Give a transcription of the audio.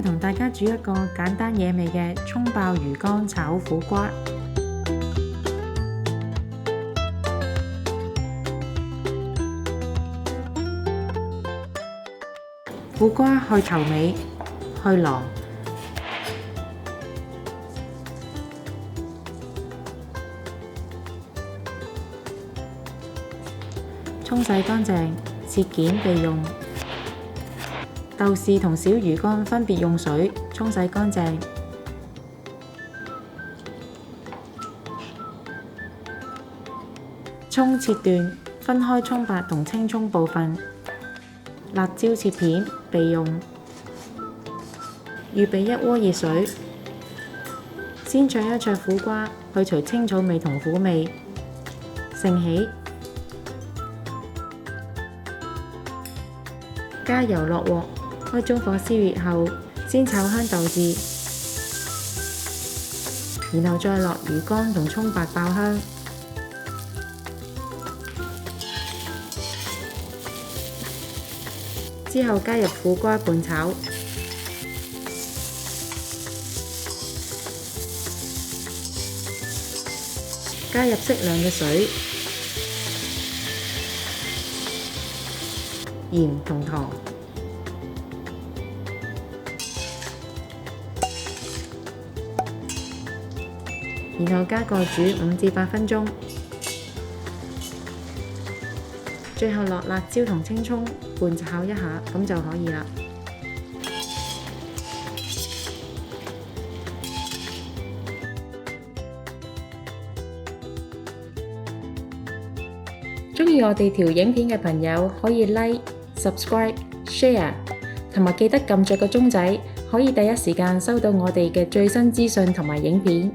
同大家煮一個簡單惹味嘅蔥爆魚乾炒苦瓜。苦瓜去頭尾，去囊。蔥洗乾淨，切件備用。豆豉同小魚乾分別用水沖洗乾淨。蔥切段，分開蔥白同青蔥部分。辣椒切片備用。預備一鍋熱水，先焯一焯苦瓜，去除青草味同苦味。盛起。加油落鑊，開中火燒熱後，先炒香豆豉，然後再落魚乾同蔥白爆香。之後加入苦瓜拌炒，加入適量嘅水、鹽同糖，然後加蓋煮5至8分鐘，最後落辣椒同青蔥拌炒一下，咁就可以啦。鍾意我哋條影片嘅朋友可以 Like、Subscribe、Share， 同埋記得撳着個鐘仔，可以第一時間收到我哋嘅最新資訊同埋影片。